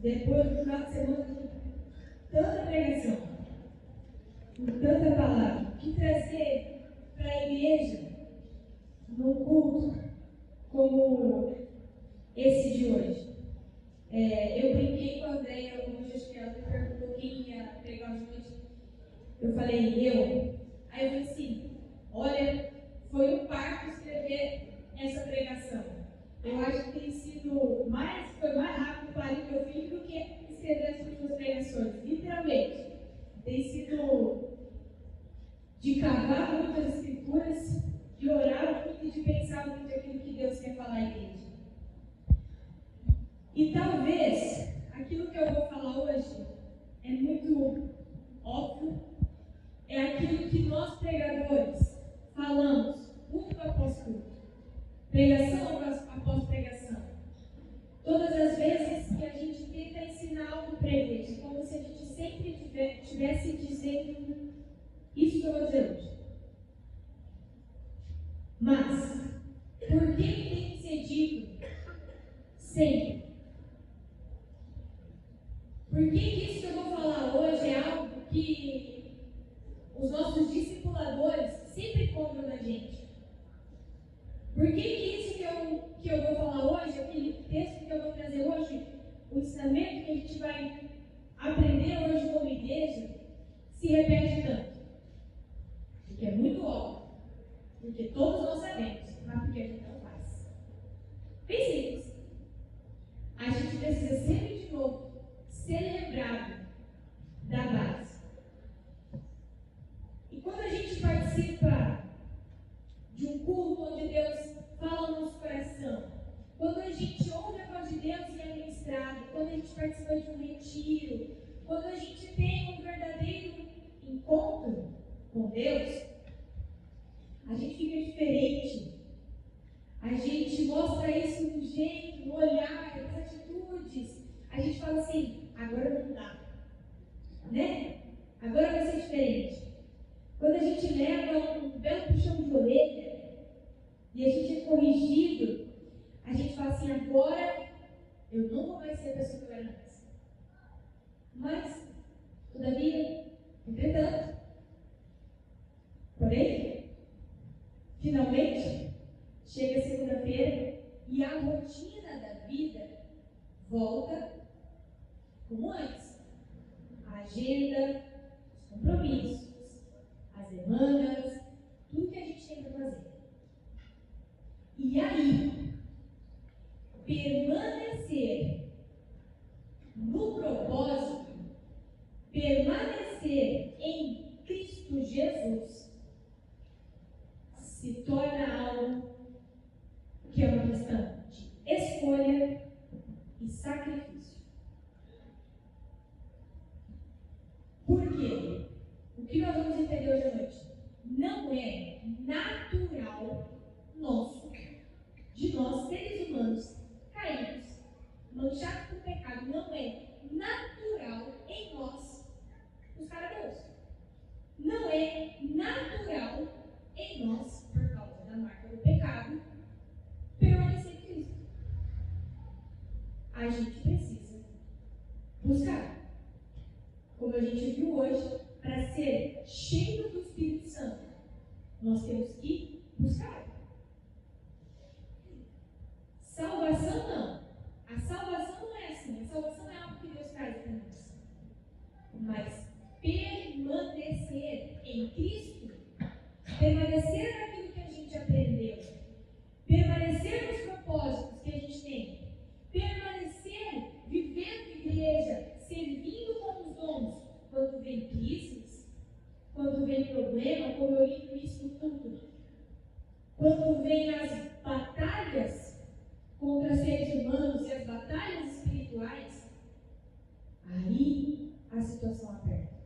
depois do final de semana de tanta pregação, de tanta palavra, que trazer para a igreja num culto como esse de hoje. Eu brinquei com a Andréia hoje, acho que ela me perguntou quem ia pregar hoje. Eu falei, eu. Aí eu falei assim, olha, foi um parto escrever essa pregação. Eu acho que tem sido foi mais rápido parir meu filho do que escrever as últimas pregações. Literalmente. Tem sido de cavar muitas escrituras, de orar muito e de pensar muito aquilo que Deus quer falar à igreja. E talvez aquilo que eu vou falar hoje é muito óbvio, é aquilo que nós pregadores falamos culto após culto, pregação após pregação. Todas as vezes que a gente tenta ensinar algo para a igreja, como se a gente sempre estivesse dizendo isso que eu vou dizer hoje. Mas, por que tem que ser dito sempre? Por que isso que eu vou falar hoje é algo que os nossos discipuladores sempre cobram da gente? Por que isso que eu vou falar hoje, aquele texto que eu vou trazer hoje, o ensinamento que a gente vai aprender hoje como igreja, se repete tanto? Porque é muito óbvio. Porque todos nós sabemos, mas porque a gente não faz. Pense nisso. A gente precisa sempre de novo ser lembrado da base. E quando a gente participa de um culto onde Deus fala no nosso coração, quando a gente ouve a voz de Deus e é ministrado, quando a gente participa de um retiro, quando a gente tem um verdadeiro encontro com Deus, a gente fica diferente. A gente mostra isso no jeito, no olhar, nas atitudes. A gente fala assim, agora não dá. Né? Agora vai ser diferente. Quando a gente leva um belo puxão de orelha e a gente é corrigido, a gente fala assim, agora eu não vou mais ser a pessoa que eu era antes. Mas, todavia, entretanto, porém, finalmente, chega segunda-feira e a rotina da vida volta como antes. A agenda, os compromissos, as demandas, tudo que a gente tem para fazer. E aí, permanecer no propósito, permanecer em Cristo Jesus, se torna algo que é uma questão de escolha e sacrifício. Por quê? O que nós vamos entender hoje à noite? Não é natural nosso, de nós seres humanos caídos, manchados por pecado, não é natural em nós buscar a Deus. Não é natural em nós, por causa da marca do pecado, permanecer em Cristo. A gente precisa buscar. Como a gente viu hoje, para ser cheio do Espírito Santo, nós temos que buscar. Salvação não. A salvação não é assim. A salvação é algo que Deus traz para nós. Mas permanecer em Cristo, permanecer naquilo que a gente aprendeu, permanecer nos propósitos que a gente tem, permanecer vivendo igreja, servindo com os dons, quando vem crises, quando vem problema, como eu li no início do culto, quando vem as batalhas contra seres humanos e as batalhas espirituais, aí a situação aperta.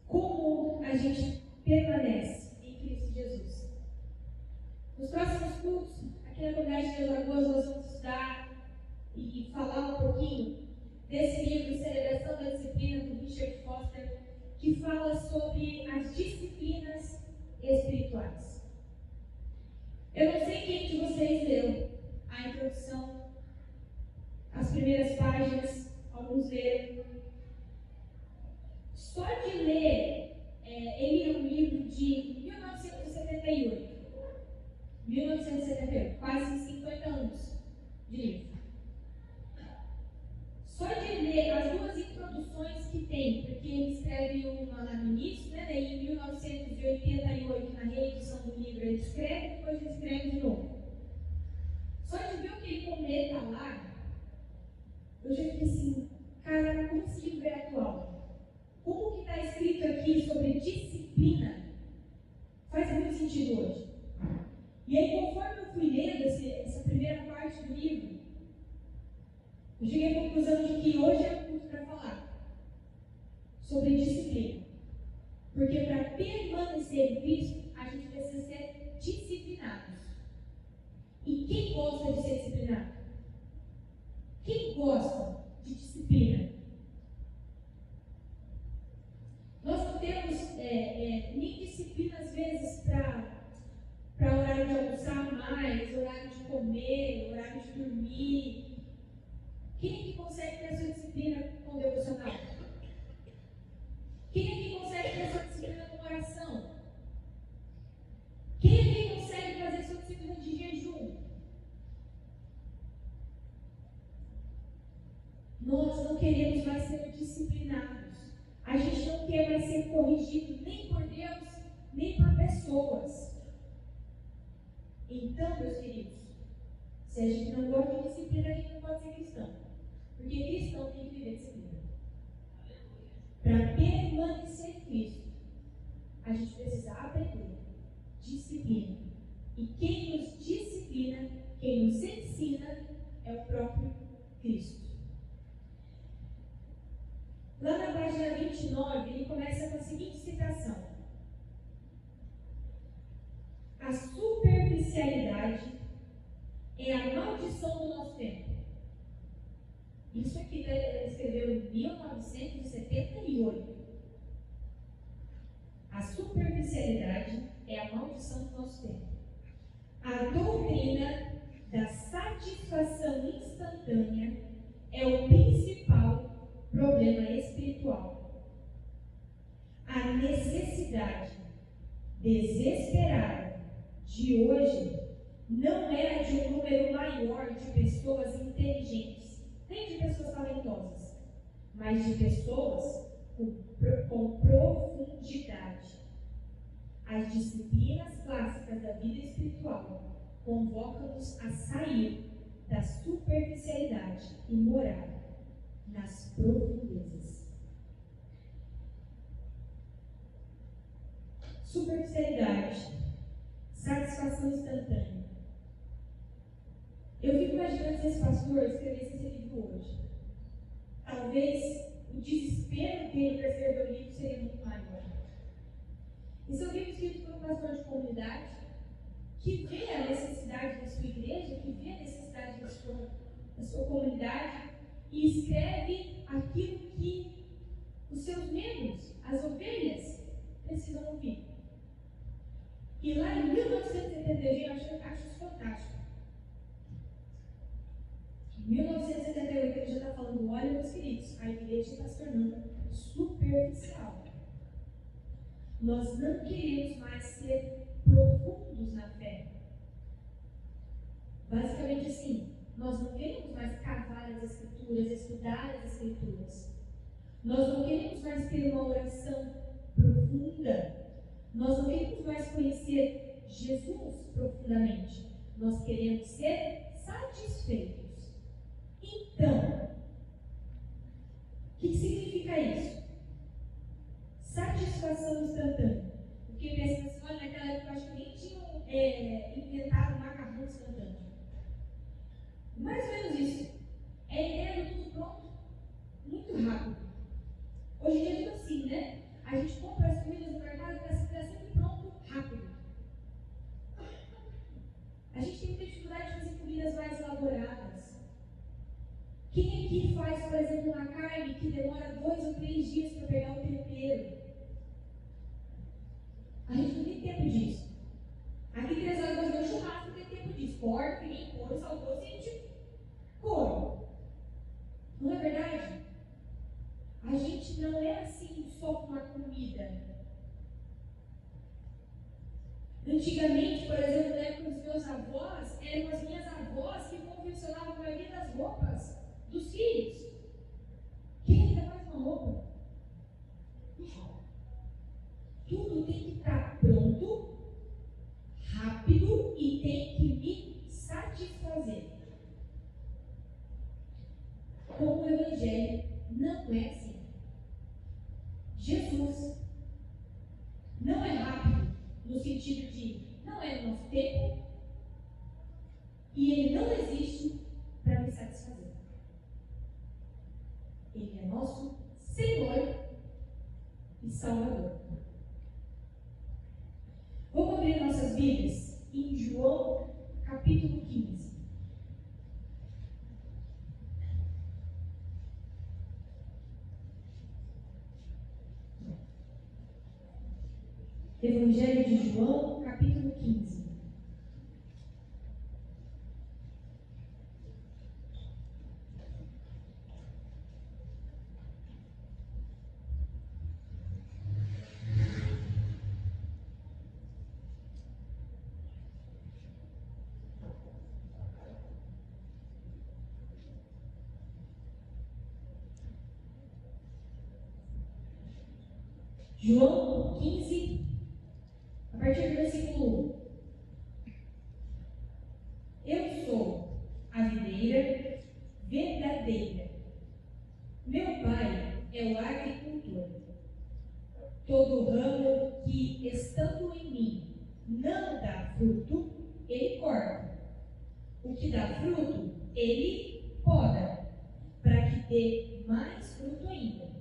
Como a gente permanece em Cristo Jesus? Nos próximos cultos, aqui na comunidade de Alagoas, nós vamos estudar e falar um pouquinho desse livro, Celebração da Disciplina, do Richard Foster, que fala sobre as disciplinas espirituais. Eu não sei quem de vocês leram a introdução, as primeiras páginas, alguns leram. Só de ler, ele é um livro de 1978. 1978, quase 50 anos de livro. Só de ler as duas introduções que tem, porque ele escreve uma lá no início, né? Daí em 1988, na reedição do livro, ele escreve, depois ele escreve de novo. Só de ver o que ele comenta lá, eu já fiquei assim, cara, como esse livro é atual? Como que está escrito aqui sobre disciplina? Faz muito sentido hoje. E aí, conforme eu fui lendo essa primeira parte do livro, eu cheguei à conclusão de que hoje é o culto para falar sobre disciplina. Porque para permanecer em Cristo, a gente precisa ser disciplinados. E quem gosta de ser disciplinado? Quem gosta de disciplina? Nós não temos nem disciplina, às vezes, para horário de almoçar mais, horário de comer, horário de dormir. Quem é que consegue ter a sua disciplina com o devocional? Quem é que consegue ter a sua disciplina com oração? Quem é que consegue fazer a sua disciplina de jejum? Nós não queremos mais ser disciplinados. A gente não quer mais ser corrigido nem por Deus, nem por pessoas. Então, meus queridos, se a gente não gosta de disciplina, a gente não pode ser cristão. Porque cristão tem que viver disciplina. Para permanecer em Cristo, a gente precisa aprender disciplina. E quem nos disciplina, quem nos ensina, é o próprio Cristo. Lá na página 29, ele começa com a seguinte citação: a superficialidade é a maldição do nosso tempo. Isso aqui ele escreveu em 1978. A superficialidade é a maldição do nosso tempo. A doutrina da satisfação instantânea é o principal problema espiritual. A necessidade desesperada de hoje não é a de um número maior de pessoas inteligentes, nem de pessoas talentosas, mas de pessoas com profundidade. As disciplinas clássicas da vida espiritual convocam-nos a sair da superficialidade e morar nas profundezas. Superficialidade, satisfação instantânea. Eu fico imaginando se esse pastor escrevesse esse livro hoje. Talvez o desespero dele para escrever o livro seria muito maior. Esse é um livro escrito por um pastor de comunidade que vê a necessidade da sua igreja, que vê a necessidade da sua comunidade e escreve aquilo que os seus membros, as ovelhas, precisam ouvir. E lá em 1971, eu acho isso fantástico. Em 1978, ele já está falando: olha, meus queridos, a igreja está se tornando superficial. Nós não queremos mais ser profundos na fé. Basicamente assim, nós não queremos mais cavar as Escrituras, estudar as Escrituras. Nós não queremos mais ter uma oração profunda. Nós não queremos mais conhecer Jesus profundamente. Nós queremos ser satisfeitos. Então, o que significa isso? Satisfação instantânea. Porque pensa assim, olha, naquela época eu acho que nem tinham inventado macarrão instantâneo. Mais ou menos isso. É a ideia do tudo pronto, muito rápido. Hoje em dia é tudo assim, né? A gente compra as comidas no mercado para sempre pronto, rápido. A gente tem muita dificuldade de fazer comidas mais elaboradas. Quem aqui faz, por exemplo, uma carne que demora 2 ou 3 dias para pegar o tempero? A gente não tem tempo disso. Aqui em 3 horas do churrasco não tem tempo disso. corta, que nem couro, salgou, a gente come. Não é verdade? A gente não é assim só com a comida. Antigamente, por exemplo, na época dos meus avós, eram as minhas avós que confeccionavam a maioria das roupas dos filhos. Quem ainda faz uma roupa? Tudo tem que estar pronto, rápido e tem que me satisfazer. Como o Evangelho não é assim. Jesus não é rápido no sentido de não é no nosso tempo e ele não existe para me satisfazer. Ele é nosso Senhor e Salvador. Vamos abrir nossas Bíblias em João capítulo 15. Evangelho de João, capítulo 15. João 15, a partir do versículo 1. Eu sou a videira verdadeira. Meu pai é o agricultor. Todo ramo que, estando em mim, não dá fruto, ele corta. O que dá fruto, ele poda, para que dê mais fruto ainda.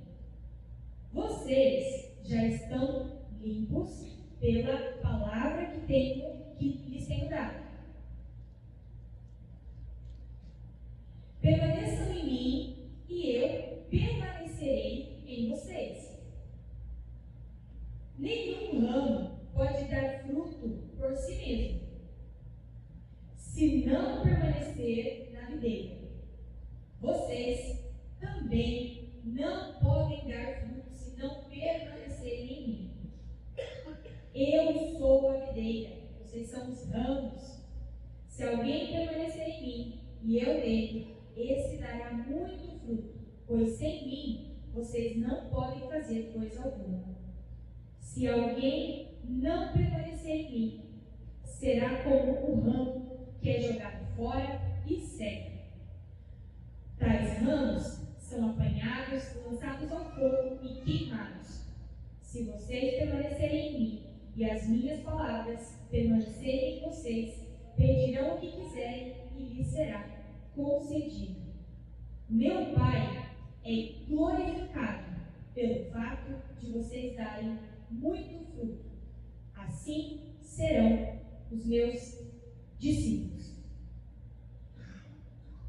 Vocês já estão limpos pela palavra que lhes tenho dado. Permaneçam em mim e eu permanecerei em vocês. Nenhum ramo pode dar fruto por si mesmo, se não permanecer na videira. Vocês também não podem dar fruto se não permanecerem em mim. Eu sou a videira, vocês são os ramos. Se alguém permanecer em mim e eu nele, esse dará muito fruto, pois sem mim vocês não podem fazer coisa alguma. Se alguém não permanecer em mim, será como o ramo que é jogado fora e seca. Tais ramos são apanhados, lançados ao fogo e queimados. Se vocês permanecerem em mim e as minhas palavras permanecerem em vocês, pedirão o que quiserem e lhes será concedido. Meu Pai é glorificado pelo fato de vocês darem muito fruto. Assim serão os meus discípulos.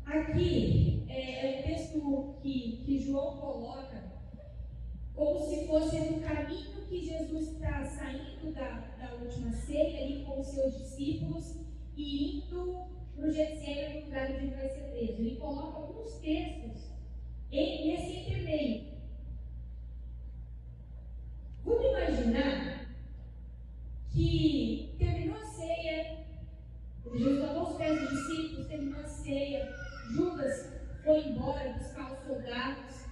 Aqui é um texto que João coloca como se fosse no caminho que Jesus está saindo da última ceia ali com os seus discípulos e indo para o Getsemane, no lugar onde ele vai ser preso. Ele coloca alguns textos nesse intermeio. Vamos imaginar que terminou a ceia, Jesus lavou os pés dos discípulos, terminou a ceia, Judas foi embora buscar os soldados,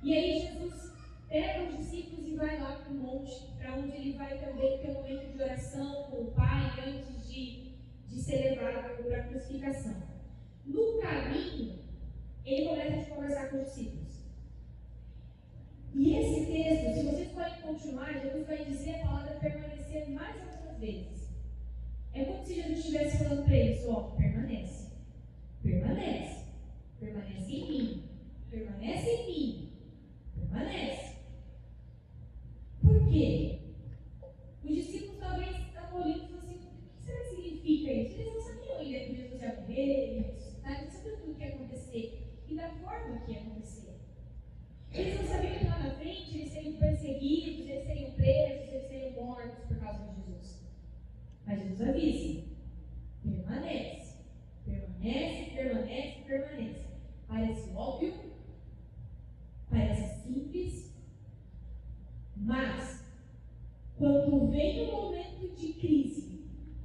e aí Jesus pega os discípulos e vai lá para o monte, para onde ele vai também ter um momento de oração com o Pai antes de ser levado para a crucificação. No caminho, ele começa a conversar com os discípulos. E esse texto, se vocês forem continuar, Jesus vai dizer a palavra permanecer mais algumas vezes. É como se Jesus estivesse falando para eles: ó, permanece, permanece, permanece em mim, permanece em mim, permanece. Por quê? Os discípulos talvez estavam olhando e falando assim: o que será que significa isso? Eles não sabiam ainda que Jesus ia morrer, ia ressuscitar, eles não sabiam tudo o que ia acontecer e da forma que ia acontecer. Eles não sabiam que lá na frente eles seriam perseguidos, eles seriam presos, eles seriam mortos por causa de Jesus. Mas Jesus avisa: permanece.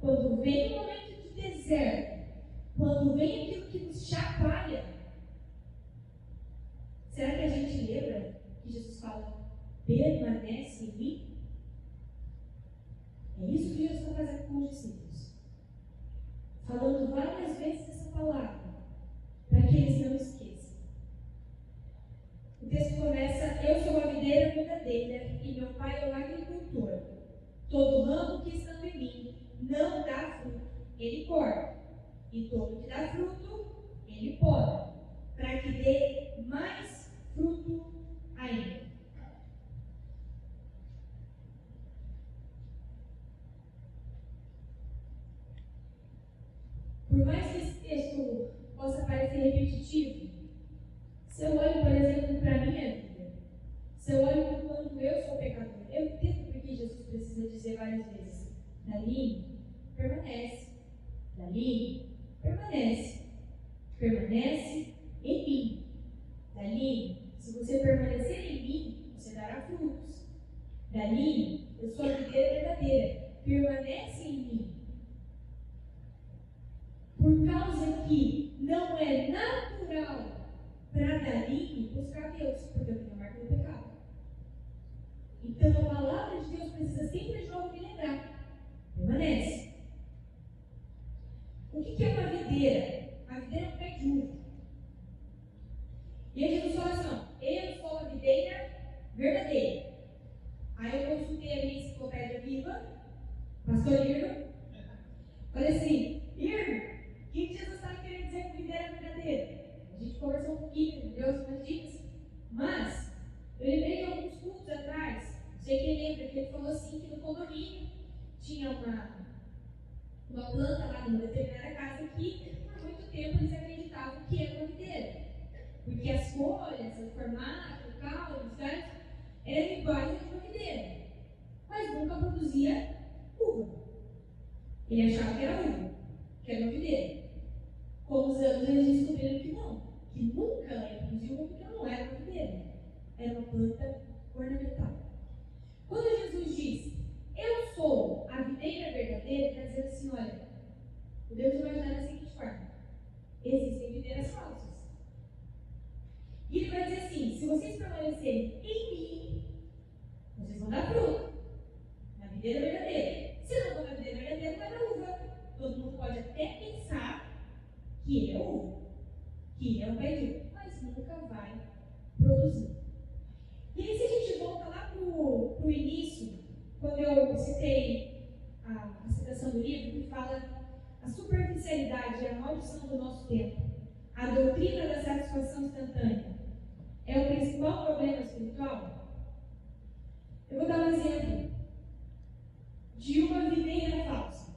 quando vem o momento de deserto, quando vem aquilo que nos chacoalha, será que a gente lembra que Jesus fala, permanece em mim? É isso que Jesus está fazendo com os discípulos. Falando várias vezes essa palavra, para que eles não esqueçam. O texto começa, eu sou a videira verdadeira e meu pai é o agricultor. Todo ramo que está em mim não dá fruto, ele corta. E todo que dá fruto, ele poda, para que dê mais fruto ainda. Por mais que esse texto possa parecer repetitivo, se eu olho, por exemplo, para a minha vida, se eu olho para quando eu sou pecador, eu entendo porque Jesus precisa dizer várias vezes, dali, permanece, dali, permanece, permanece em mim, dali, se você permanecer em mim, você dará frutos, dali, eu sou a videira verdadeira, permanece em mim. Por causa que não é natural para dali buscar Deus, porque eu tenho a marca do pecado. Então a palavra de Deus precisa sempre de novo me lembrar. Permanece. O que é uma videira? A videira é um pé de uva. E aí Jesus fala assim, eu sou a videira verdadeira. Aí eu consultei a minha enciclopédia viva, pastor Irno, falei assim, Irno, o que Jesus está querendo dizer com videira verdadeira? A gente conversou um pouquinho, deu algumas dicas, mas eu lembrei que alguns cultos atrás, não sei quem lembra, que ele falou assim que no condomínio tinha uma planta lá numa determinada casa que por muito tempo eles acreditavam que era uma videira, porque as folhas, o formato, o caule, certo? Eram iguais a de uma videira, mas nunca produzia uva. Ele achava que era uva, que era uma videira. Com os anos eles descobriram que não, que nunca ela ia produzir uva porque ela não era uma videira, era uma planta ornamental. Quando Jesus diz, eu sou a videira verdadeira, quer dizer assim, olha, podemos imaginar da seguinte forma, existem videiras falsas. E ele vai dizer assim, se vocês permanecerem em mim, vocês vão dar fruto, na videira verdadeira. Se não for na videira verdadeira, não vai dar uva. Todo mundo pode até pensar que é uva, que é um pé de uva, mas nunca vai produzir. E aí, se a gente volta lá para o início, quando eu citei a citação do livro, que fala a superficialidade e a maldição do nosso tempo, a doutrina da satisfação instantânea, é o principal problema espiritual? Eu vou dar um exemplo de uma videira falsa.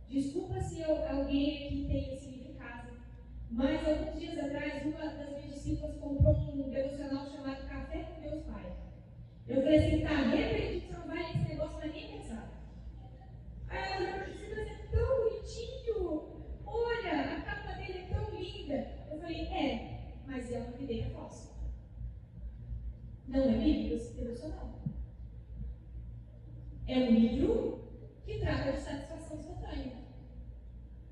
Desculpa se alguém aqui tem esse livro em casa, mas alguns dias atrás, uma das minhas discípulas comprou um devocional chamado Café com Deus Pai. Eu falei assim, tá, nem acredito que você não vai nesse negócio, mas nem pensar. Aí ela olhou para mim e disse, é tão bonitinho, olha, a capa dele é tão linda. Eu falei, mas é uma videira falsa. Não é bíblico esse devocional. É um livro que trata de satisfação instantânea.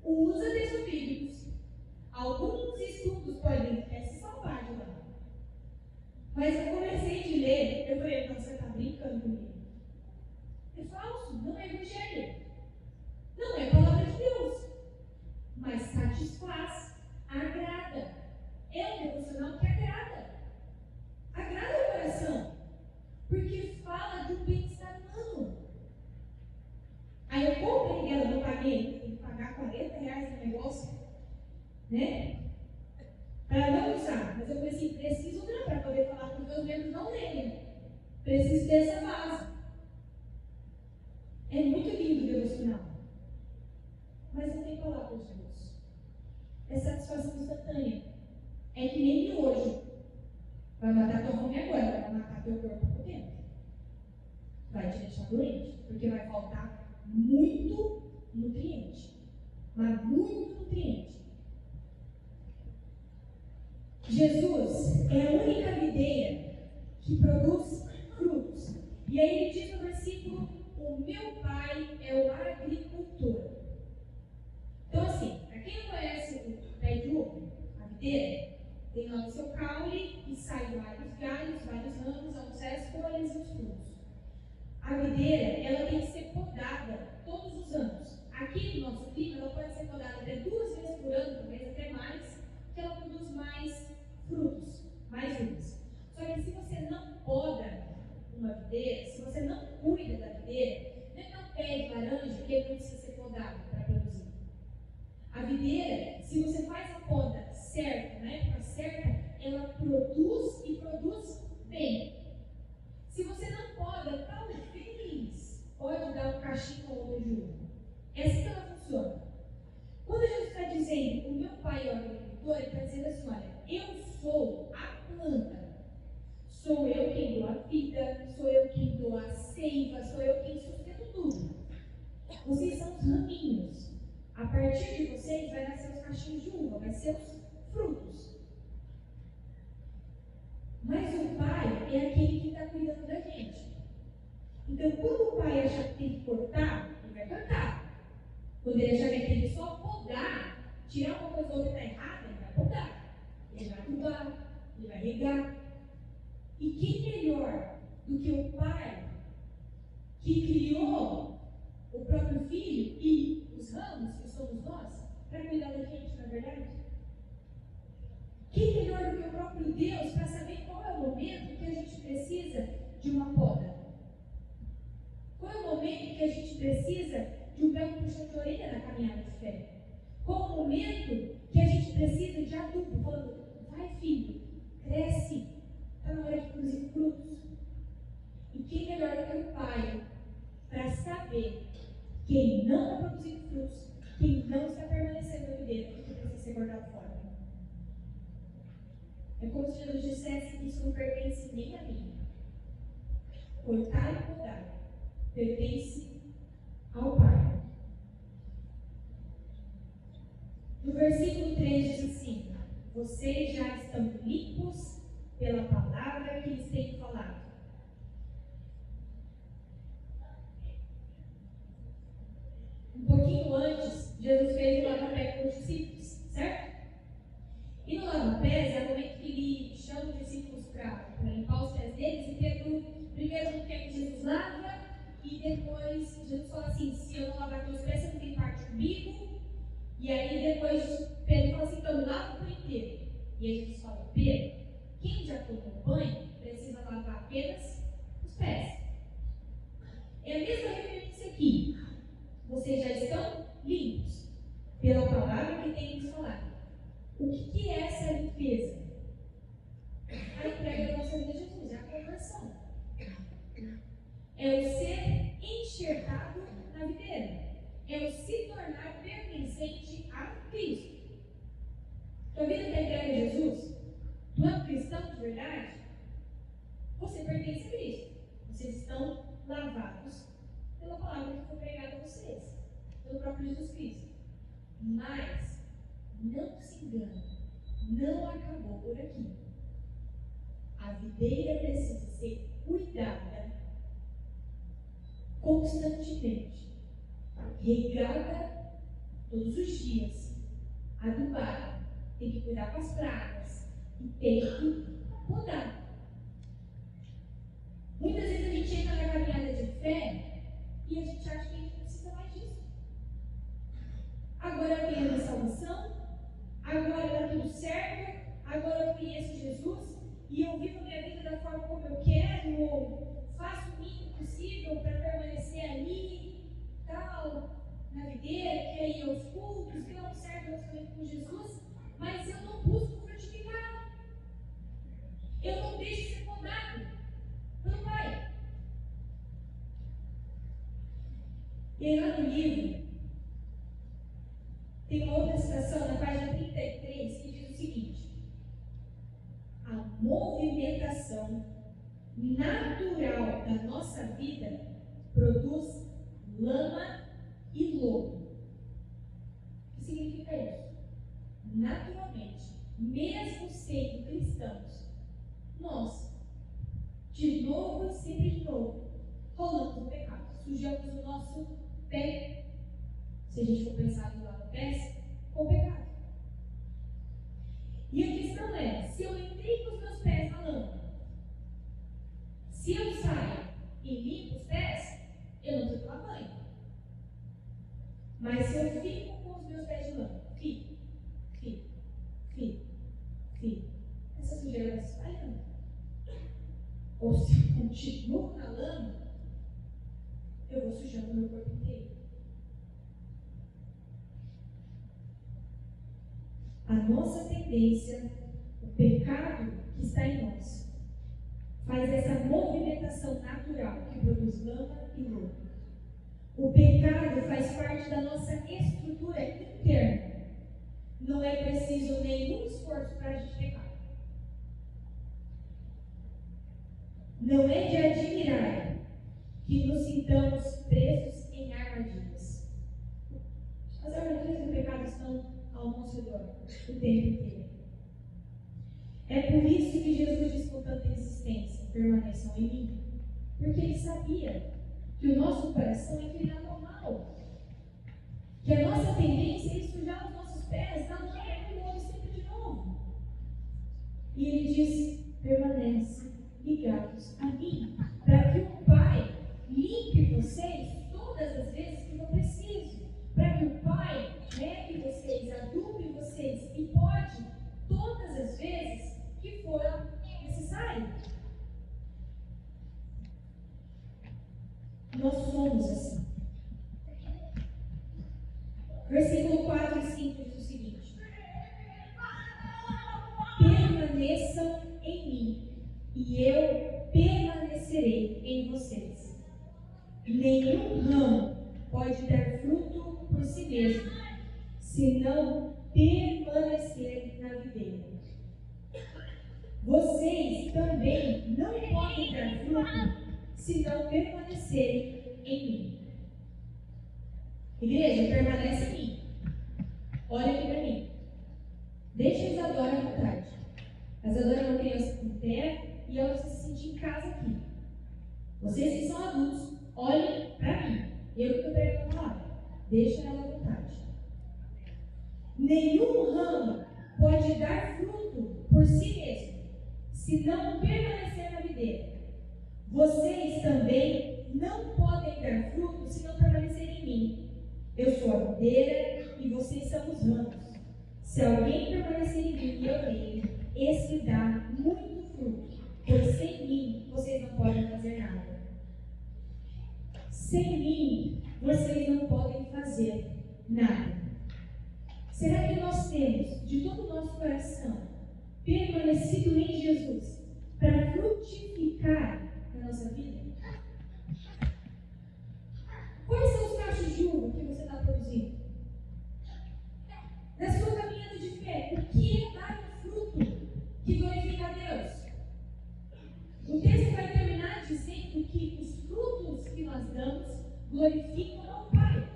Usa textos bíblicos. Alguns estudos podem até se salvar de lá. Mas eu comecei a ler, eu falei, então você está brincando comigo. É falso, não é evangelho. Não é palavra de Deus. Mas satisfaz, agrada. É um devocional que agrada. Agrada o coração. Porque fala do bem-estar humano. Aí eu comprei dela, não paguei, tem que pagar R$40 no negócio, né? Para não usar. Mas eu falei assim, preciso não, para poder falar para os meus membros não lerem. Preciso dessa base. É muito lindo o devocional. Mas não tem palavra de Deus. É satisfação instantânea. É que nem miojo. Vai matar tua fome agora, vai matar teu corpo por dentro. Vai te deixar doente, porque vai faltar muito nutriente. Mas muito nutriente. Jesus é a única videira que produz frutos. E aí ele diz no versículo, o meu Pai é o agricultor. Então, assim, para quem não conhece o pé de uva, a videira, tem lá o seu caule e sai vários galhos, vários ramos, vão ser as folhas e os frutos. A videira, ela tem que ser podada todos os anos. Aqui no nosso clima, ela pode ser podada até 2 vezes por ano, talvez até mais, que ela produz mais frutos, mais uvas. Só que se você não poda uma videira, se você não cuida da videira, não é um pé de laranja que ele não precisa ser podado para produzir. A videira, se você faz a poda certa, na época certa, ela produz e produz bem. Se você não poda, talvez pode dar um cachinho ou outro de uva. É assim que ela funciona. Quando Jesus está dizendo, o meu pai é o agricultor, ele está dizendo assim, olha, eu sou a planta. Sou eu quem dou a vida, sou eu quem dou a seiva, sou eu quem sustento tudo. Vocês são os raminhos. A partir de vocês vai nascer os cachinhos de uva, vai ser os frutos. Mas o pai é aquele que está cuidando da gente. Então, quando o pai achar que tem que cortar, ele vai cortar. Quando ele achar que tem que só podar, tirar uma coisa ou outra que está errada, ele vai podar. Ele vai adubar, ele vai regar. E quem melhor do que o pai que criou o próprio filho e os ramos, que somos nós, para cuidar da gente, na verdade? Quem melhor do que o próprio Deus para saber qual é o momento que a gente precisa de uma poda? Qual é o momento que a gente precisa de um pé no puxão de orelha na caminhada de fé? Qual é o momento que a gente precisa de adubo, falando, vai filho, cresce, está na hora de produzir frutos. E quem melhor do que o pai para saber quem não está produzindo frutos, quem não está permanecendo na videira, que precisa ser cortado fora? É como se Jesus dissesse que isso não pertence nem a mim. Cortar e podar pertence ao Pai. No versículo 3 diz assim: vocês já estão limpos pela palavra que lhes tenho falado. Um pouquinho antes, Jesus fez o lava-pé com os discípulos, certo? E no lava-pés é o momento que ele chama os discípulos para limpar os pés deles, e Pedro, primeiro não quer que Jesus lava, e depois Jesus fala assim, se eu não lavar teus pés, você não tem parte comigo. E aí depois Pedro fala assim, então lava por inteiro. E aí Jesus fala, Pedro, quem já tomou banho precisa lavar apenas os pés. É a mesma referência aqui. Vocês já estão limpos pela palavra que tem nos falado. O que é essa limpeza? A entrega da nossa vida a Jesus, é a conversão. É o ser enxertado na videira. É o se tornar pertencente a Cristo. Tua vida está entregue a Jesus? Tu é um cristão de verdade? Você pertence a Cristo. Vocês estão lavados pela palavra que foi pregada a vocês, pelo próprio Jesus Cristo. Mas não se engane, não acabou por aqui. A videira precisa ser cuidada constantemente, regada todos os dias, adubada, tem que cuidar com as pragas e tem que podar. Muitas vezes a gente entra na caminhada de fé e a gente acha que a gente não precisa mais disso. Agora eu tenho a minha salvação, agora está tudo certo, agora eu conheço Jesus e eu vivo a minha vida da forma como eu quero, ou faço o mínimo possível para permanecer ali, tal, na videira, que aí aos cultos, que não serve relacionamento com Jesus, mas eu não busco frutificar. Eu não deixo ser podado pelo Pai. E aí lá no livro, tem uma outra citação na página 33 que diz o seguinte: a movimentação natural da nossa vida produz lama e lodo. O que significa isso? Naturalmente, mesmo sendo cristãos, nós, de novo e sempre de novo, rolamos o pecado, sujamos o nosso pé se a gente for pensar do lado péssimo, com o pecado. E a questão é, se eu entrei com os meus pés na lama, se eu saio e limpo os pés, eu não preciso tomar banho. Mas se eu fico com os meus pés de lama, fico, essa sujeira vai se espalhando. Ou se eu continuo na lama, eu vou sujando o meu corpo inteiro. A nossa tendência, o pecado que está em nós, faz essa movimentação natural que produz lama e lodo. O pecado faz parte da nossa estrutura interna. Não é preciso nenhum esforço para a gente pecar. Não é de admirar que nos sintamos presos em armadilhas. As armadilhas do pecado estão ao nosso redor o tempo inteiro. É por isso que Jesus diz com tanta insistência: permaneçam em mim. Porque ele sabia que o nosso coração é inclinado ao mal. Que a nossa tendência é sujar os nossos pés, dar um pé no outro sempre de novo. E ele diz: permanece ligados a mim, para que o Pai limpe vocês todas as vezes que for preciso, para que o Pai regue vocês, adube vocês e pode todas as vezes que for necessário. Nós somos assim. Versículo 4 e 5 diz o seguinte: permaneçam em mim, e eu permanecerei em vocês. Nenhum ramo pode dar fruto por si mesmo, se não permanecer na videira. Vocês também não podem dar fruto se não permanecerem em mim. Igreja, permanece em mim. Olha aqui para mim. Deixa a Isadora à vontade. A Isadora é uma criança com pé e ela se sentir em casa aqui. Vocês que são adultos, olhem para mim. Eu que estou pregando a palavra. Deixa ela à vontade. Nenhum ramo pode dar fruto por si mesmo, se não permanecer na videira. Vocês também não podem dar fruto se não permanecerem em mim. Eu sou a videira e vocês são os ramos. Se alguém permanecer em mim e eu nele, esse dá muito fruto, pois sem mim vocês não podem fazer nada. Sem mim vocês não podem fazer nada. Será que nós temos, de todo o nosso coração, permanecido em Jesus para frutificar na nossa vida? Quais são os cachos de uva que você está produzindo? Na sua caminhada de fé, o que é dar um fruto que glorifica a Deus? O texto vai terminar dizendo que os frutos que nós damos glorificam ao Pai.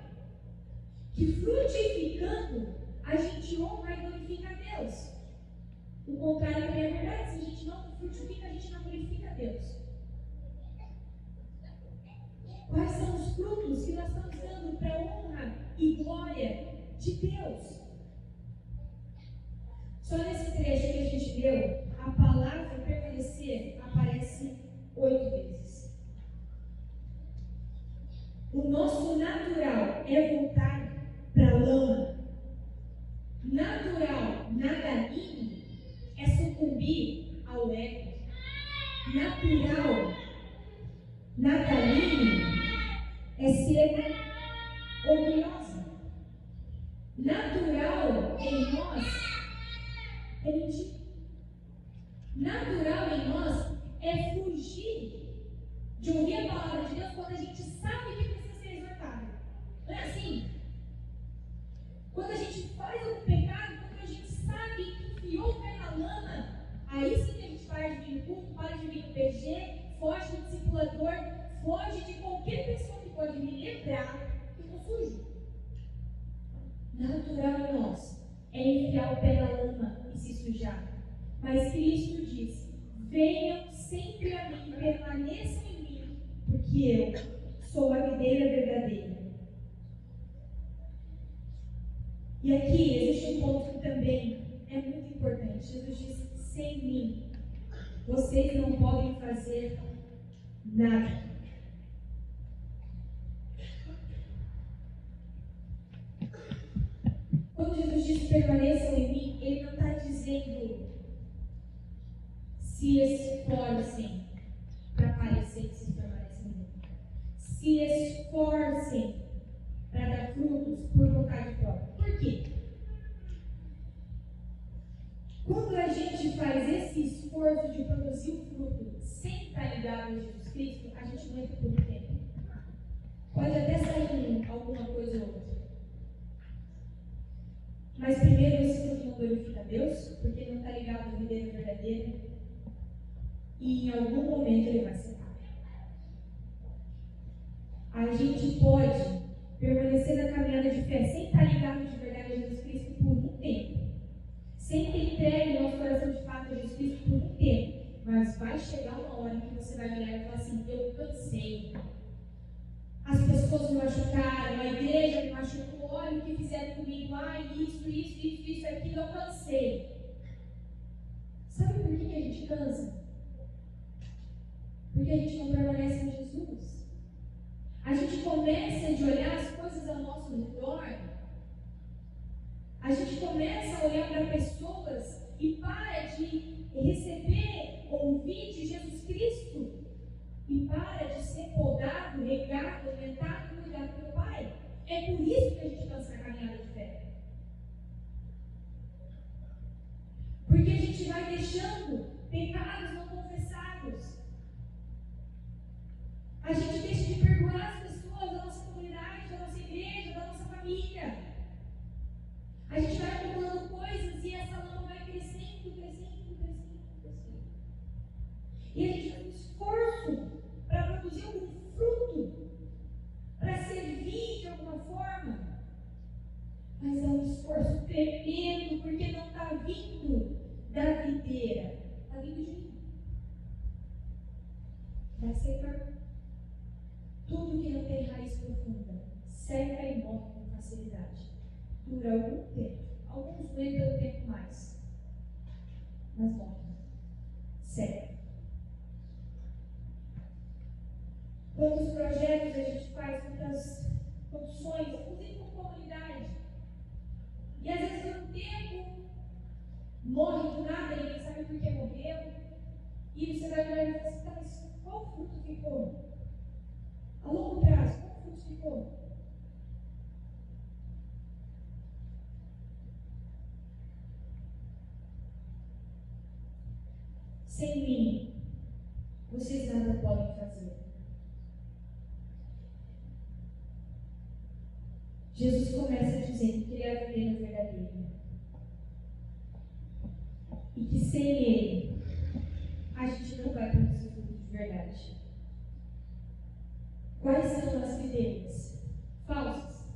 Que frutificando, a gente honra e glorifica a Deus. O contrário também é verdade. Se a gente não frutifica, a gente não glorifica a Deus. Quais são os frutos que nós estamos dando para a honra e glória de Deus? Só nesse trecho que a gente leu, a palavra permanecer aparece 8 vezes. O nosso natural é voltar para a lama. Natural na galinha é sucumbir ao ego. Natural na galinha é ser orgulhosa. Natural em nós é mentir. Natural em nós é fugir de ouvir a palavra de Deus quando a gente sabe que precisa ser exortado. Não é assim? Quando a gente faz algum pecado, quando a gente sabe que enfiou o pé na lama, aí sim que a gente para de vir no culto, para de vir no PG, foge do discipulador, foge de qualquer pessoa que pode me lembrar que eu estou sujo. Natural em nós é enfiar o pé na lama e se sujar. Mas Cristo diz: venham sempre a mim, permaneçam em mim, porque eu sou a videira verdadeira. E aqui existe um ponto que também é muito importante. Jesus diz: sem mim, vocês não podem fazer nada. Quando Jesus diz: permaneçam em mim, Ele não está dizendo se esforcem para parecer que vocês permanecem em mim. Se esforcem para dar frutos por vontade própria. Por quê? Quando a gente faz esse esforço de produzir o fruto sem estar ligado a Jesus Cristo, a gente não entra por um tempo. Pode até sair alguma coisa ou outra. Mas primeiro esse fruto não glorifica a Deus, porque ele não está ligado à videira verdadeira. E em algum momento ele vai secar. A gente pode permanecer na caminhada de fé sem estar ligado de verdade a Jesus Cristo por um tempo. Sem ter entregue o nosso coração de fato a Jesus Cristo por um tempo. Mas vai chegar uma hora em que você vai olhar e falar assim: eu cansei. As pessoas me machucaram, a igreja me machucou, olha o que fizeram comigo, isso, aquilo, eu cansei. Sabe por que a gente cansa? Porque a gente não permanece em Jesus. A gente começa a olhar as coisas ao nosso redor. A gente começa a olhar para pessoas e para de receber, ouvir de Jesus Cristo. E para de ser podado, regado, alimentado e cuidado pelo Pai. É por isso que a gente cansa na caminhada de fé. Porque a gente vai deixando pecados não confessados. A gente deixa de perdoar as pessoas da nossa comunidade, da nossa igreja, da nossa família. A gente vai acumulando coisas e essa lama vai crescendo. E a gente faz um esforço para produzir algum fruto, para servir de alguma forma. Mas é um esforço tremendo, porque não está vindo da videira, está vindo de mim. Vai secar. Tudo que não tem raiz profunda seca e morre com facilidade. Dura algum tempo. Alguns aguentam um tempo mais, mas morre. Seca. Quantos projetos a gente faz, quantas condições, inclusive com comunidade. E às vezes por um tempo morre do nada, ninguém sabe por que morreu. E você vai olhar e falar assim: tá, mas qual fruto ficou? A longo prazo, qual fruto ficou? Sem mim, vocês nada podem fazer. Jesus começa dizendo que ele é a videira verdadeira. E que sem ele, a gente não vai produzir fruto de verdade. Quais são as videiras falsas,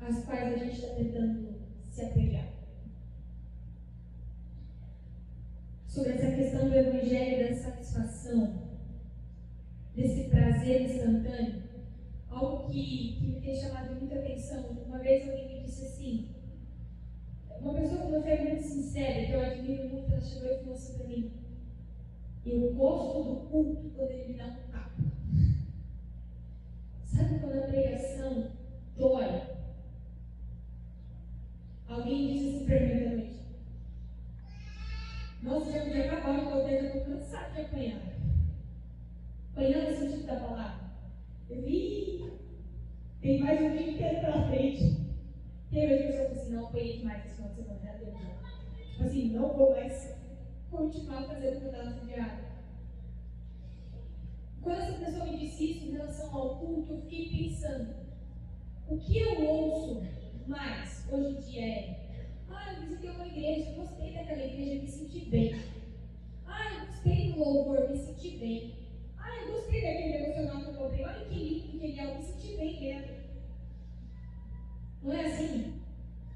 às quais a gente está tentando se apegar? Sobre essa questão do evangelho, da satisfação, desse prazer instantâneo, algo que me tem chamado muita atenção. Uma vez alguém me disse assim, uma pessoa com uma fé muito sincera, que eu admiro muito, ela chegou e falou assim para mim: eu gosto do culto quando ele me dá um tapa. Sabe quando a pregação dói? Alguém disse assim para mim também: nossa, já podia acabar o poder, eu estou cansado de apanhar. Apanhando no sentido da palavra. Eu vi, tem mais um dia inteiro pela frente. Tem hoje pessoas que assim: não apanhei demais esse final de semana, já deu. Tipo assim, não vou mais continuar fazendo o pedaço diário. Quando essa pessoa me disse isso em relação ao culto, eu fiquei pensando: o que eu ouço mais hoje em dia é: eu visitei uma igreja, gostei daquela igreja, me senti bem. Eu gostei do louvor, me senti bem. Eu gostei daquele devocional que eu comprei, olha que lindo que ele é, eu me senti bem dentro. Não é assim?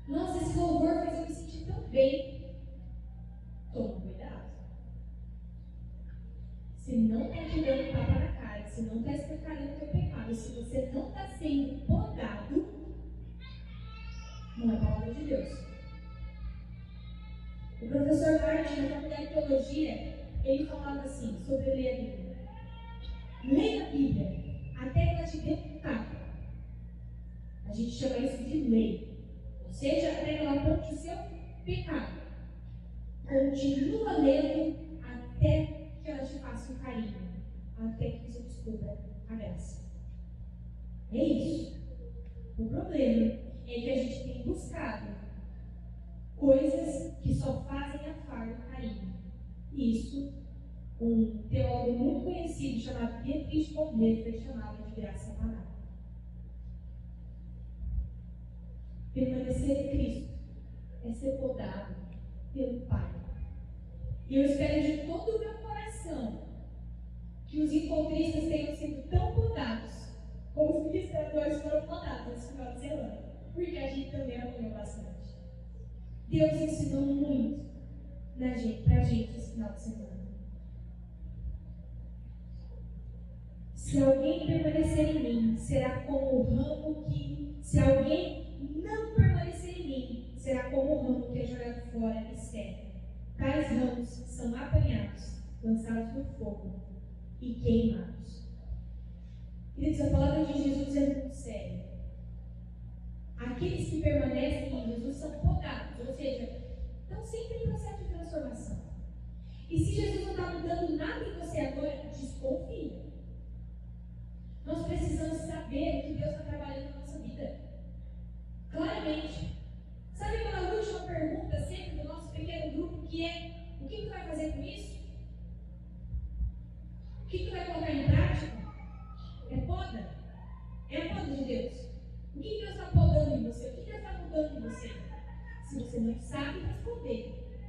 Nossa, esse louvor fez eu me sentir tão bem. Toma cuidado. Se não está te dando tapa na cara, se não está escancarando o teu pecado, se você não está sendo podado, professor Martin, na faculdade de teologia, ele falava assim, sobre ler a Bíblia. Leia a Bíblia até que ela te dê um tapa. A gente chama isso de lei. Ou seja, até que ela aponte o seu pecado. Continua lendo até que ela te faça um carinho. Até que você descubra a graça. É isso. O problema é que a gente tem buscado coisas que só fazem afar o carinho. Isso, um teólogo muito conhecido chamado Dietrich Bonhoeffer chamava de graça barata. Permanecer em Cristo é ser podado pelo Pai. E eu espero de todo o meu coração que os encontristas tenham sido tão podados como os ministradores foram podados esse final de semana, porque a gente também apanhou bastante. Deus ensinou muito pra gente esse final de semana. Se alguém permanecer em mim, será como o ramo que... Se alguém não permanecer em mim, será como o ramo que é jogado fora e seca. Tais ramos são apanhados, lançados no fogo e queimados. Queridos, a palavra de Jesus é muito séria. Aqueles que permanecem em Jesus são podados, ou seja, estão sempre em processo de transformação. E se Jesus não está mudando nada em você agora, desconfie. Nós precisamos saber o que Deus está trabalhando na nossa vida. Claramente. Sabe aquela última pergunta sempre do nosso pequeno grupo, que é: o que tu vai fazer com isso? O que tu vai colocar em prática? É poda? É a poda de Deus. O que Deus está podando em você? O que Deus está mudando em você? Se você não sabe responder,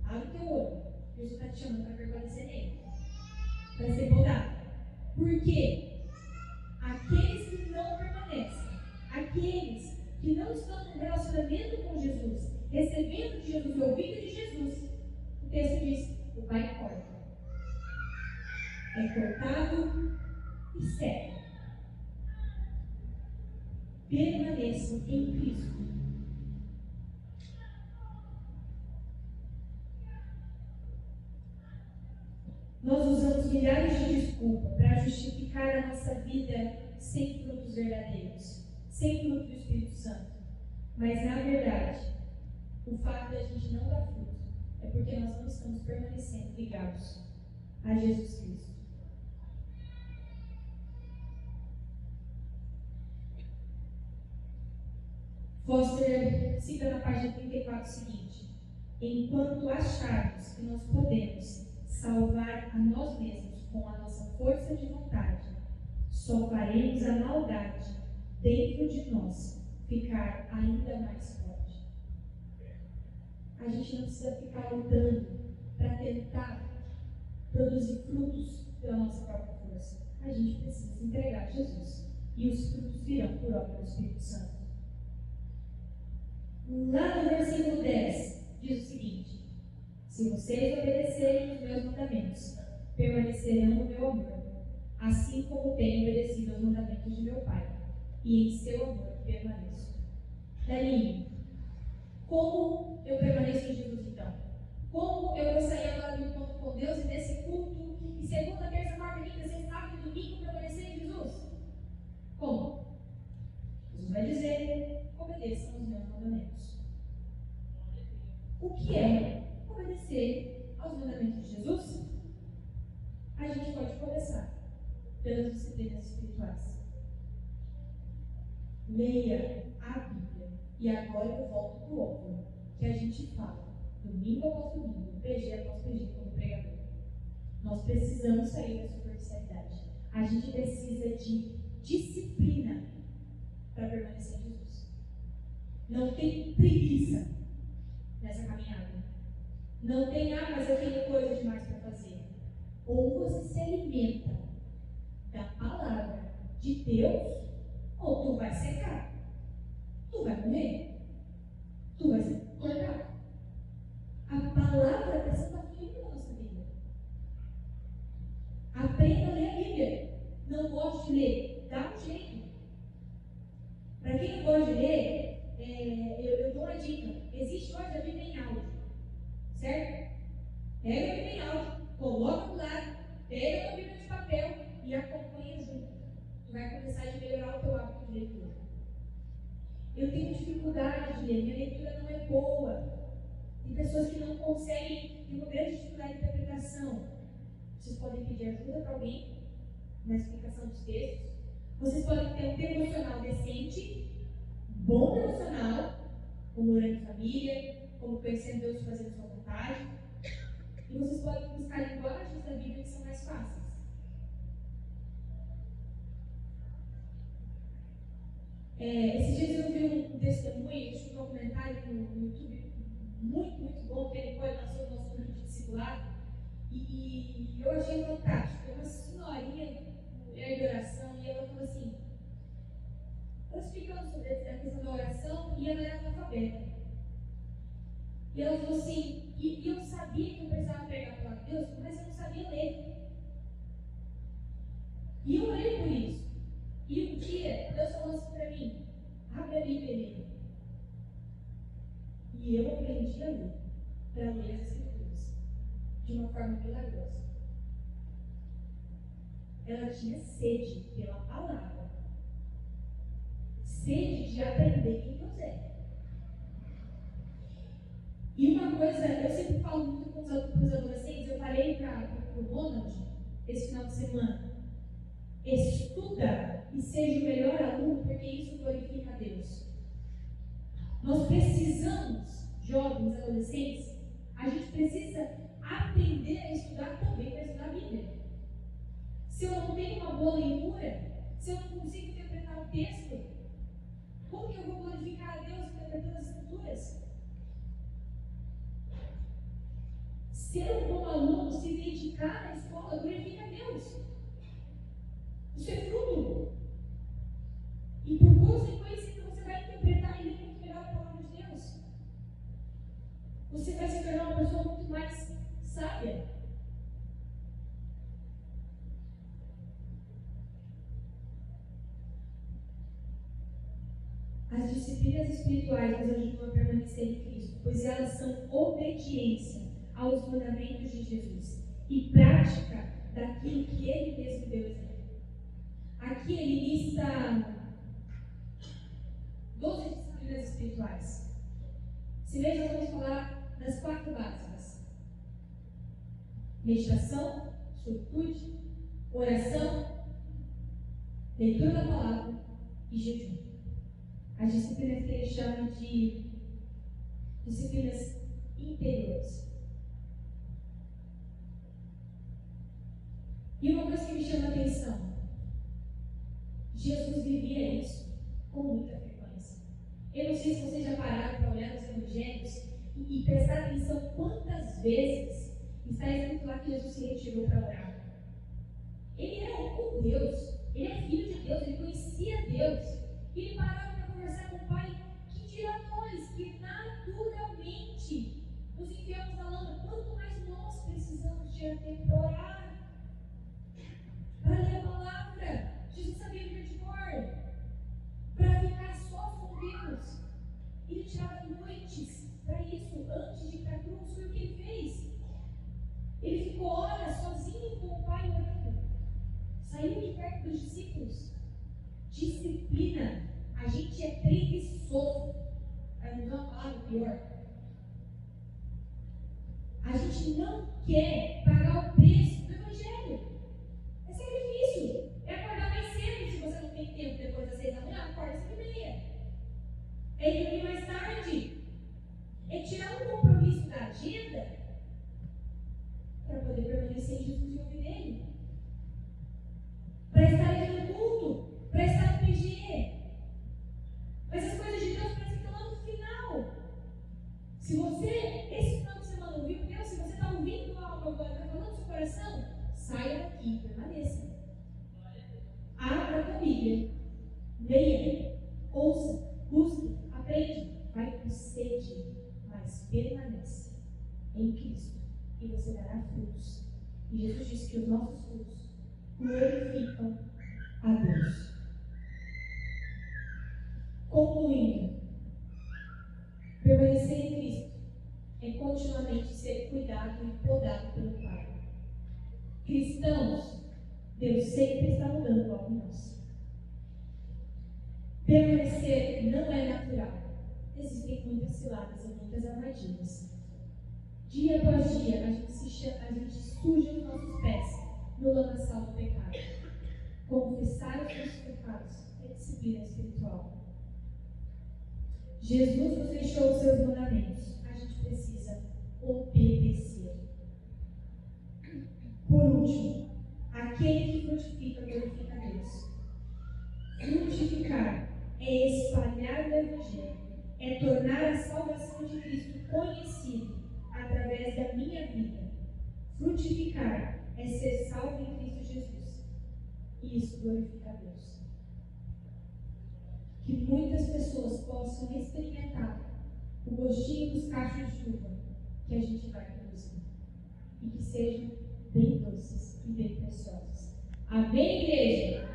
abre o teu olho. Jesus está te chamando para permanecer nele, para ser podado. Porque aqueles que não permanecem, aqueles que não estão no relacionamento com Jesus, recebendo de Jesus, ouvindo de Jesus, o texto diz: o Pai corta. É cortado e seco. Permaneçam em Cristo. Nós usamos milhares de desculpas para justificar a nossa vida sem frutos verdadeiros, sem fruto do Espírito Santo. Mas, na verdade, o fato de a gente não dar fruto é porque nós não estamos permanecendo ligados a Jesus Cristo. Foster cita na página 34 o seguinte: enquanto acharmos que nós podemos salvar a nós mesmos com a nossa força de vontade, só faremos a maldade dentro de nós ficar ainda mais forte. A gente não precisa ficar lutando para tentar produzir frutos pela nossa própria força. A gente precisa entregar a Jesus e os frutos virão por obra do Espírito Santo. Lá no versículo 10 diz o seguinte: se vocês obedecerem os meus mandamentos, permanecerão no meu amor, assim como tenho obedecido aos mandamentos de meu Pai, e em seu amor permaneço. Daí, como eu permaneço em Jesus então? Como eu vou sair agora do encontro com Deus e desse culto, e segunda, terça, quarta, quinta, sexta, sábado e domingo permanecer em Jesus? Como? Jesus vai dizer: obedeçam os meus mandamentos. O que é obedecer aos mandamentos de Jesus? A gente pode começar pelas disciplinas espirituais. Leia a Bíblia. E agora eu volto para o óbvio, que a gente fala domingo após domingo, PG após PG, como pregador. Nós precisamos sair da superficialidade. A gente precisa de disciplina para permanecer em Jesus. Não tem preguiça nessa caminhada. Não tem: mas eu tenho coisa demais para fazer. Ou você se alimenta da palavra de Deus, ou tu vai secar. Tu vai morrer. Tu vai ser cortado. A palavra precisa estar fluindo na nossa vida. Aprenda a ler a Bíblia. Não gosto de ler? Dá um jeito. Para quem não gosta de ler, eu dou uma dica. Existe hoje a Bíblia em áudio. Eu tenho dificuldade de ler, minha leitura não é boa. Tem pessoas que não conseguem, têm uma grande dificuldade de interpretação. Vocês podem pedir ajuda para alguém na explicação dos textos. Vocês podem ter um devocional decente, bom devocional, como orando em família, como conhecendo Deus e fazendo sua vontade. E vocês podem buscar linguagens da Bíblia que são mais fáceis. Esses dias eu vi um testemunho, um documentário no YouTube muito bom, que ele foi lançou no nosso grupo de discipulado, e eu achei fantástico. Uma senhorinha, mulher de oração, e ela falou assim, ela explicando sobre a questão da oração, e ela era analfabeta. E ela falou assim, e eu sabia que eu precisava pregar a palavra de Deus, mas eu não sabia ler. E eu orei por isso. E um dia, Deus falou assim para mim, abre a Bíblia nele. E eu aprendi a ler, para ler as Escrituras, de uma forma milagrosa. Ela tinha sede pela palavra, sede de aprender quem Deus é. E uma coisa, eu sempre falo muito com os adolescentes, eu falei para o Ronald esse final de semana, estuda e seja o melhor aluno, porque isso glorifica a Deus. Nós precisamos, jovens, adolescentes, a gente precisa aprender a estudar também para estudar a Bíblia. Se eu não tenho uma boa leitura, se eu não consigo interpretar o texto, como que eu vou glorificar a Deus interpretando as Escrituras? Ser um bom aluno, se dedicar na escola, glorifica a Deus. Isso é fruto. E por consequência, você vai interpretar e ler muito melhor a palavra de Deus. Você vai se tornar uma pessoa muito mais sábia. As disciplinas espirituais nos ajudam a permanecer em Cristo, pois elas são obediência aos mandamentos de Jesus e prática daquilo que Ele mesmo deu exemplo. Aqui ele lista 12 disciplinas espirituais. Se mesmo nós vamos falar das 4 básicas: meditação, solitude, oração, leitura da palavra e jejum. As disciplinas que ele chama de disciplinas interiores. E uma coisa que me chama a atenção, Jesus vivia isso com muita frequência. Eu não sei se vocês já pararam para olhar nos evangelhos e prestar atenção quantas vezes está escrito lá que Jesus se retirou para orar. Ele era um com Deus, ele é filho de Deus, ele conhecia Deus. E ele parava para conversar com o Pai. Que dirá nós que naturalmente nos enfiamos na lama? Quanto mais nós precisamos tirar tempo para orar, para ler a palavra. Jesus sabia viver de cor, para ficar só com Deus. Ele tirava noites para isso, antes de ir para a cruz. Foi o que ele fez. Ele ficou horas sozinho com o Pai orando. Saiu de perto dos discípulos. Disciplina. A gente é preguiçoso. Para não usar uma palavra pior. A gente não quer pagar o preço do Evangelho. É sacrifício. É acordar mais cedo se você não tem tempo depois das 6 da manhã. Acorda às 5h30. É ir dormir mais tarde. É tirar um compromisso da agenda para poder permanecer em Jesus e ouvir dele. Para estar aqui no culto. Para estar no PG. Mas as coisas de Deus parecem que estão lá no final. Se você, esse final de semana, ouviu Deus, se você está ouvindo algo agora, está falando no seu coração, saia daqui, permaneça. Abra a tua Bíblia, leia, ouça, busque, aprende, vai com sede, mas permanece em Cristo e você dará frutos. E Jesus disse que os nossos frutos glorificam a Deus. Concluindo, permanecer em Cristo é continuamente ser cuidado e podado pelo Pai. Cristãos, Deus sempre está mudando algo em nós. Permanecer não não é natural. Existem muitas ciladas e muitas armadilhas. Dia após dia, a gente suja os nossos pés no lamaçal do pecado. Confessar os nossos pecados é disciplina espiritual. Jesus nos deixou os seus mandamentos. A gente precisa obedecer. Por último, aquele que frutifica glorifica a Deus. Frutificar é espalhar o Evangelho, é tornar a salvação de Cristo conhecido através da minha vida. Frutificar é ser salvo em Cristo Jesus. E isso glorifica a Deus. Que muitas pessoas possam experimentar o gostinho dos cachos de uva que a gente vai produzir. E que sejam bem doces e bem preciosos. Amém, igreja?